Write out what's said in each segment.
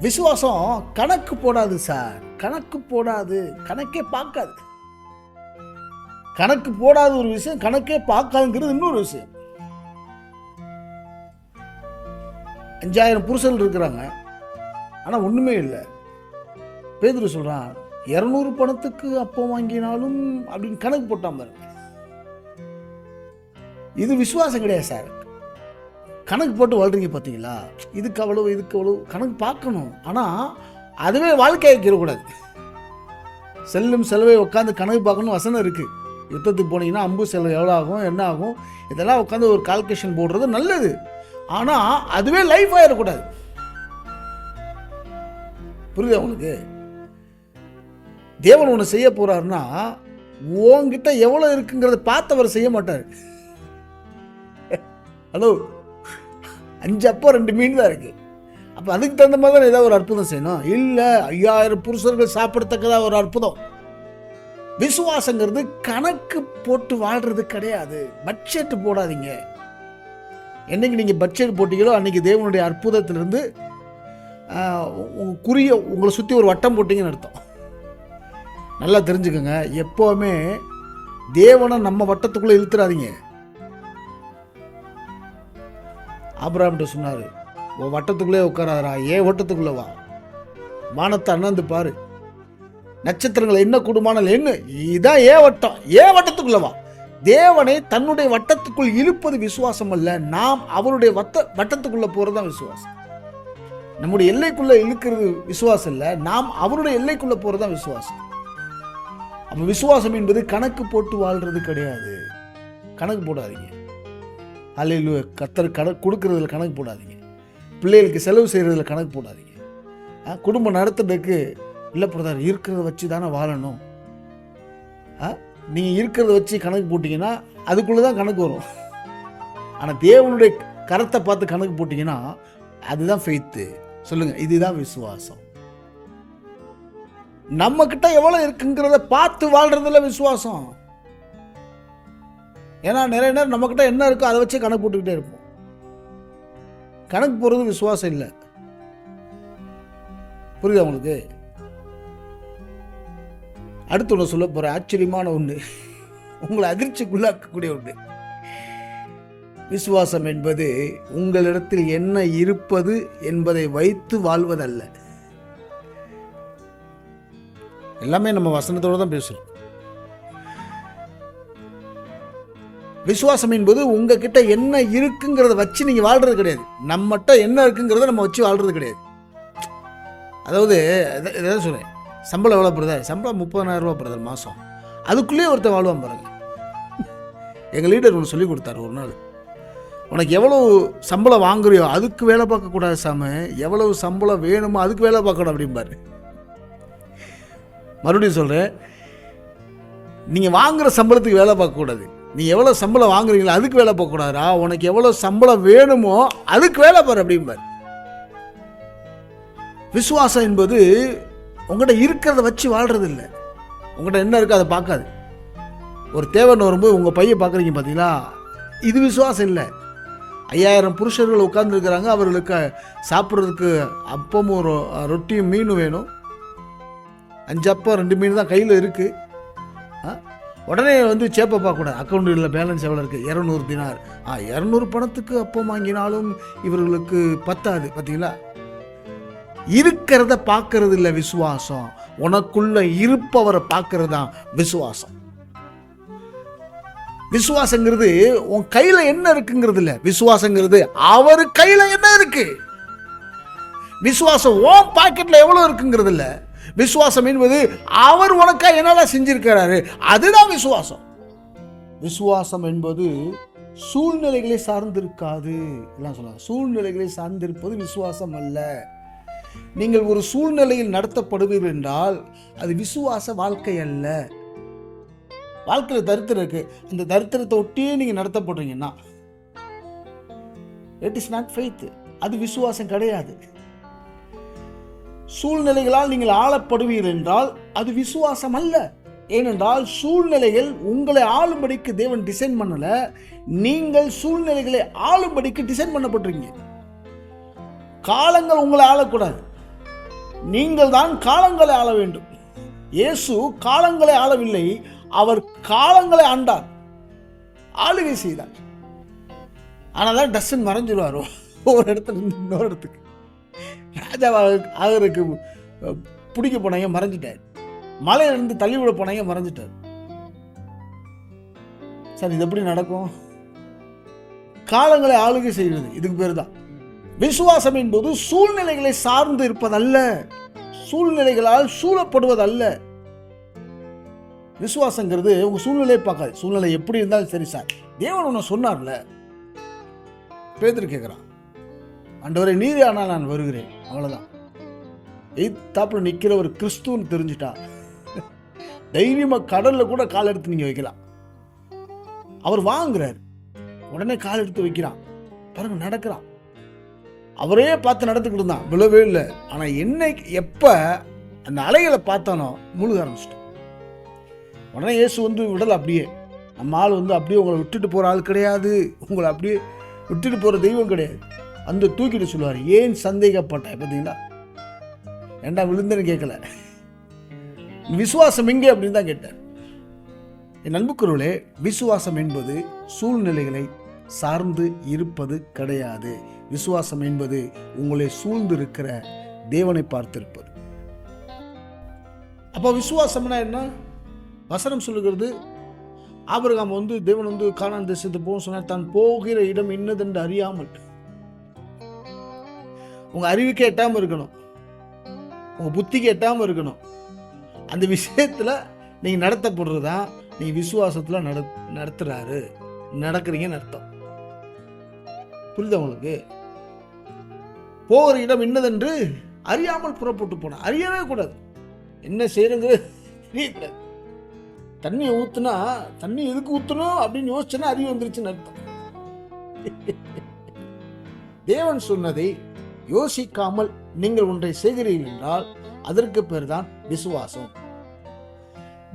விசுவாசம் கணக்கு போடாது சார், கணக்கு போடாது, கணக்கே பார்க்காது. கணக்கு போடாத ஒரு விஷயம் கணக்கே பார்க்காதுங்கிறது இன்னொரு விஷயம். 5000 புருஷர்கள் இருக்கிறாங்க, ஆனால் ஒன்றுமே இல்லை. பேதுரு சொல்கிறான் 200 பணத்துக்கு அப்பம் வாங்கினாலும் அப்படின்னு கணக்கு போட்டான் பாருங்க. இது விசுவாசம் கிடையாது சார். கணக்கு போட்டு வாழ்றீங்க பார்த்தீங்களா, இதுக்கு அவ்வளவு இதுக்கு அவ்வளவு கணக்கு பார்க்கணும். ஆனால் அதுவே வாழ்க்கையை வைக்கக்கூடாது. செல்லும் செலவை உட்காந்து கணக்கு பார்க்கணும் வசனம் இருக்குது. யுத்தத்துக்கு போனீங்கன்னா அம்பு செலவு எவ்வளோ ஆகும், என்ன ஆகும், இதெல்லாம் உட்காந்து ஒரு கால்குலேஷன் போடுறது நல்லது. ஆனால் அதுவே லைஃப் ஆகிடக்கூடாது. புரியுது உங்களுக்கு? தேவன் ஒன்று செய்ய போறாருன்னா உங்ககிட்ட எவ்வளோ இருக்குங்கிறத பார்த்து அவர் செய்ய மாட்டார். ஹலோ, 5 அப்பம் 2 மீன் தான் இருக்கு. அப்போ அதுக்கு தகுந்த மாதிரி தான் ஏதாவது ஒரு அற்புதம் செய்யணும். இல்லை 5000 புருஷர்கள் சாப்பிடத்தக்கதாக ஒரு அற்புதம். விசுவாசங்கிறது கணக்கு போட்டு வாழ்றது கிடையாது. பட்ஜெட் போடாதீங்க. என்னைக்கு நீங்கள் பட்ஜெட் போட்டீங்களோ அன்னைக்கு தேவனுடைய அற்புதத்திலிருந்து குறிய உங்களை சுற்றி ஒரு வட்டம் போட்டிங்கன்னு அர்த்தம். நல்லா தெரிஞ்சுக்கோங்க, எப்போவுமே தேவனை நம்ம வட்டத்துக்குள்ளே இழுத்துறாதீங்க. ஆபிரகாம்கிட்ட சொன்னார், உன் வட்டத்துக்குள்ளே உட்காராதரா, ஏன் வட்டத்துக்குள்ளே வா, வானத்தை அண்ணாந்து பாரு, நட்சத்திரங்கள் என்ன கூடுமானால் என்ன, இதான் ஏன் வட்டம், ஏன் வட்டத்துக்குள்ளே வா. தேவனை தன்னுடைய வட்டத்துக்குள் இழுப்பது விசுவாசம் அல்ல, நாம் அவருடைய வட்டத்துக்குள்ளே போகிறது தான் விசுவாசம். நம்முடைய எல்லைக்குள்ளே இழுக்கிறது விசுவாசம் இல்லை, நாம் அவருடைய எல்லைக்குள்ளே போகிறது தான் விசுவாசம். அப்போ விசுவாசம் என்பது கணக்கு போட்டு வாழ்றது கிடையாது. கணக்கு போடாதீங்க. அல்லேலூயா. கர்த்தர் கணக்கு கொடுக்கறதுல கணக்கு போடாதீங்க. பிள்ளைகளுக்கு செலவு செய்கிறதுல கணக்கு போடாதீங்க. குடும்பம் நடத்துறதுக்கு இல்லை பிரதர், இருக்கிறத வச்சு தானே வாழணும். நீங்கள் இருக்கிறத வச்சு கணக்கு போட்டிங்கன்னா அதுக்குள்ளே தான் கணக்கு வரும். ஆனால் தேவனுடைய கரத்தை பார்த்து கணக்கு போட்டிங்கன்னா அதுதான் ஃபெய்த்து. சொல்லுங்கள், இதுதான் விசுவாசம். நம்ம கிட்ட எவ்வளோ இருக்குங்கிறத பார்த்து வாழ்றதுல விசுவாசம். ஏன்னா நிறைய நேரம் நம்ம கிட்ட என்ன இருக்கோ அதை வச்சு கணக்கு போட்டுக்கிட்டே இருப்போம். கணக்கு போடுறது விசுவாசம் இல்லை. புரியுதா உங்களுக்கு? அடுத்து ஒன்று சொல்ல போற ஆச்சரியமான ஒன்று, உங்களை அதிர்ச்சிக்குள்ளாக்கக்கூடிய ஒன்று. விசுவாசம் என்பது உங்களிடத்தில் என்ன இருப்பது என்பதை வைத்து வாழ்வதல்ல. எல்லாமே நம்ம வசனத்தோடு தான் பேசுறோம். விசுவாசம் என்பது உங்ககிட்ட என்ன இருக்குங்கிறத வச்சு நீங்க வாழ்றது கிடையாது. நம்மகிட்ட என்ன இருக்குங்கிறத நம்ம வச்சு வாழ்றது கிடையாது. அதாவது எதாவது சொல்றேன், சம்பளம் எவ்வளோ பிரதர், சம்பளம் 30,000 ரூபா பிரதர் மாதம், அதுக்குள்ளேயே ஒருத்தர் வாழ்வான் பாருங்க. எங்கள் லீடர் ஒன்று சொல்லி கொடுத்தாரு ஒரு நாள், உனக்கு எவ்வளோ சம்பளம் வாங்குறியோ அதுக்கு வேலை பார்க்கக்கூடாது சாமி, எவ்வளவு சம்பளம் வேணுமோ அதுக்கு வேலை பார்க்கணும் அப்படிம்பாரு. மறுபடியும் சொல்கிறேன், நீங்கள் வாங்குகிற சம்பளத்துக்கு வேலை பார்க்கக்கூடாது, நீ எவ்வளோ சம்பளம் வாங்குறீங்களோ அதுக்கு வேலை பார்க்கக்கூடாதா, உனக்கு எவ்வளோ சம்பளம் வேணுமோ அதுக்கு வேலை பாரு அப்படிம்பார். விசுவாசம் என்பது உங்கள்கிட்ட இருக்கிறத வச்சு வாழ்றது இல்லை. உங்கள்கிட்ட என்ன இருக்கோ அதை பார்க்காது. ஒரு தேவைன்னு வரும்போது உங்கள் பையன் பார்க்குறீங்க பார்த்தீங்களா, இது விசுவாசம் இல்லை. 5000 புருஷர்கள் உட்கார்ந்துருக்கிறாங்க, அவர்களுக்கு சாப்பிட்றதுக்கு அப்பமும் ரொட்டியும் மீனும் வேணும். 5 அப்பம் 2 மீன் தான் கையில் இருக்குது. உடனே சேப்பை பார்க்கக்கூடாது, அக்கௌண்ட்டில் பேலன்ஸ் எவ்வளோ இருக்குது, 200 தினார். 200 பணத்துக்கு அப்பம் வாங்கினாலும் இவர்களுக்கு பத்தாது. பார்த்தீங்களா? இருக்கிறத பார்க்கறது இல்லை விசுவாசம், உனக்குள்ள இருப்பவரை பார்க்கறது தான் விசுவாசம். விசுவாசங்கிறது உன் கையில என்ன இருக்குங்கிறது இல்ல, விசுவாசங்கிறது அவர் கையில என்ன இருக்கு. விசுவாசம் உன் பாக்கெட்ல எவ்வளவு இருக்குங்கிறது இல்ல, விசுவாசம் என்பது அவர் உனக்கா என்னெல்லாம் செஞ்சிருக்கிறாரு, அதுதான் விசுவாசம். விசுவாசம் என்பது சூழ்நிலைகளை சார்ந்திருக்காது. எல்லாம் சொல்லுவாங்க, சூழ்நிலைகளை சார்ந்திருப்பது விசுவாசம் அல்ல. நீங்கள் ஒரு சூழ்நிலையில் நடத்தப்படுவீர்கள் என்றால் அது விசுவாச வாழ்க்கை அல்ல. வாழ்க்கையில் தரித்திரம் இருக்கு, அந்த தரித்திரத்தை ஒட்டியே நீங்க நடத்தப்படுறீங்கன்னா இட் இஸ் நாட் ஃபெய்த், அது விசுவாசம் கிடையாது. சூழ்நிலைகளால் நீங்கள் ஆளப்படுவீர்கள் என்றால் அது விசுவாசம் அல்ல. ஏனென்றால் சூழ்நிலைகள் உங்களை ஆளும்படிக்கு தேவன் டிசைன் பண்ணல, நீங்கள் சூழ்நிலைகளை ஆளும்படிக்கு டிசைன் பண்ணப்பட்டிருக்கீங்க. காலங்கள் உங்களை ஆளக்கூடாது. நீங்கள் தான் காலங்களை ஆள வேண்டும். இயேசு காலங்களை ஆளவில்லை, அவர் காலங்களை ஆண்டார், ஆளுகை செய்தார். ஆனால் டஸ்டன் மறைஞ்சிருவார் ஒரு இடத்துல இருந்து இன்னொரு இடத்துக்கு. ராஜாவாக ஆகிறதுக்கு பிடிக்க போனாங்க, மறைஞ்சிட்டார். மலையிலிருந்து தள்ளிவிட போனாங்க, மறைஞ்சிட்டார். சார் இது எப்படி நடக்கும்? காலங்களை ஆளுகை செய்கிறது, இதுக்கு பேர் தான் விசுவாசம் என்பது சூழ்நிலைகளை சார்ந்து இருப்பதல்ல, சூழ்நிலைகளால் சூழப்படுவதல்ல. விசுவாசங்கிறது உங்க சூழ்நிலையை பார்க்காது. சூழ்நிலை எப்படி இருந்தாலும் சரி சார், தேவன் ஒன்று சொன்னார்ல. பேதுரு கேட்குறான், ஆண்டவரே நீரே ஆனால் நான் வருகிறேன். அவ்வளோதான். எய்தாப்புல நிற்கிற ஒரு கிறிஸ்துவன்னு தெரிஞ்சுட்டா தைரியமாக கடலில் கூட கால் எடுத்து நீங்கள் வைக்கலாம். அவர் வாங்குறார், உடனே கால் எடுத்து வைக்கிறான். பாருங்க, நடக்கிறான். அவரே பார்த்து நடந்துக்கிட்டு இருந்தான், விழவே இல்லை. ஆனால் என்னைக்கு எப்போ அந்த அலைகளை பார்த்தானோ முழுக ஆரம்பிச்சிட்டோம். உடனே இயேசு விடலை. அப்படியே நம்ம ஆள் அப்படியே உங்களை விட்டுட்டு போகிற ஆள் கிடையாது, உங்களை அப்படியே விட்டுட்டு போகிற தெய்வம் கிடையாது. அந்த தூக்கிட்டு சொல்லுவார், ஏன் சந்தேகப்பட்டேன்? பார்த்தீங்களா, ஏண்டா விழுந்தேன்னு கேட்கல, விசுவாசம் எங்கே அப்படின்னு தான் கேட்டார். என் அன்புக்குறவர்களே, விசுவாசம் என்பது சூழ்நிலைகளை சார்ந்து இருப்பது கிடையாது. விசுவாசம் என்பது உங்களை சூழ்ந்து இருக்கிற தேவனை பார்த்திருப்பது. அப்போ விசுவாசம்னா என்ன? வசனம் சொல்லுகிறது, ஆபிரகாம் தேவன் கானான் தேசத்துக்கு போக சொன்னார், தான் போகிற இடம் இன்னதென்று அறியாமல். உங்க அறிவுக்கு எட்டாம இருக்கணும், உங்க புத்திக்கு எட்டாம இருக்கணும். அந்த விஷயத்துல நீங்க நடத்தப்படுறதுதான் நீங்க விசுவாசத்துல நடத்துறாரு, நடக்கிறீங்கன்னு அர்த்தம். புரியுதா உங்களுக்கு? போகிற இடம் என்னதென்று அறியாமல் புறப்பட்டு போன. அறியவே கூடாது, என்ன செய்யறது தெரியக்கூடாது. தண்ணியை ஊத்துனா தண்ணி எதுக்கு ஊத்தணும் அப்படின்னு யோசிச்சுன்னா அறிவு வந்துருச்சுன்னு அர்த்தம். தேவன் சொன்னதை யோசிக்காமல் நீங்கள் ஒன்றை செய்கிறீர்கள் என்றால் அதற்கு பேர் தான் விசுவாசம்.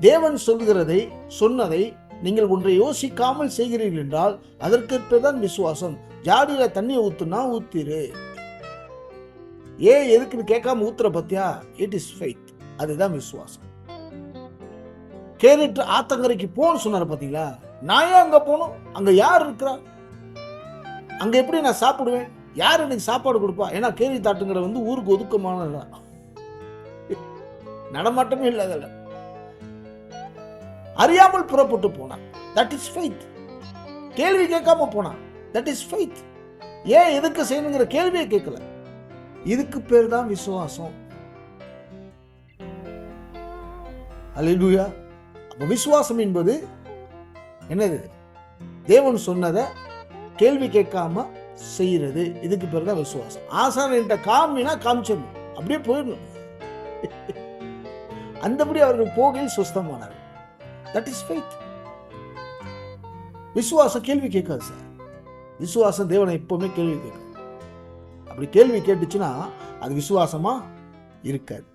தேவன் சொல்கிறதை சொன்னதை நீங்கள் ஒன்றை யோசிக்காமல் செய்கிறீர்கள் என்றால் அதற்கு பேர் தான் விசுவாசம். ஜாடியில தண்ணியை ஊத்துனா ஊத்திரு, எதுக்குன்னு கேட்காம ஊத்துற பத்தியா, இட் இஸ் ஃபெய்த். அதுதான் விசுவாசம். கேரிட்டு ஆத்தங்கரைக்கு போன்னு சொன்னாரு பாத்தீங்களா, நான் ஏன் அங்க போகணும்? அங்க யார் இருக்கிறா? அங்க எப்படி நான் சாப்பிடுவேன்? யார் எனக்கு சாப்பாடு கொடுப்பா? ஏன்னா கேரி தாட்டுங்கிற ஊருக்கு ஒதுக்கமான நடமாட்டமே இல்லாத அறியாமல் புறப்பட்டு போனான், தட் இஸ் ஃபெய்த். கேள்வி கேட்காம போனான், தட் இஸ் ஃபெய்த். ஏன் எதுக்கு செய்யணுங்கிற கேள்வியை கேட்கல, இதுக்கு பேர் தான் விசுவாசம். அல்லேலூயா. அப்ப விசுவாசம் என்பது என்னது? தேவன் சொன்னதை கேள்வி கேட்காம செய்யறது, இதுக்கு பேர் தான் விசுவாசம். ஆசான காமினா காமிச்சிடணும், அப்படியே போயிடணும். அந்தபடி அவர்கள் போகையில் சுஸ்தமானார். That is faith. விசுவாசம் கேள்வி கேட்காது சார். விசுவாசம் தேவனை எப்பவுமே கேள்வி கேட்காது. அப்படி கேள்வி கேட்டுச்சுன்னா அது விசுவாசமா இருக்காது.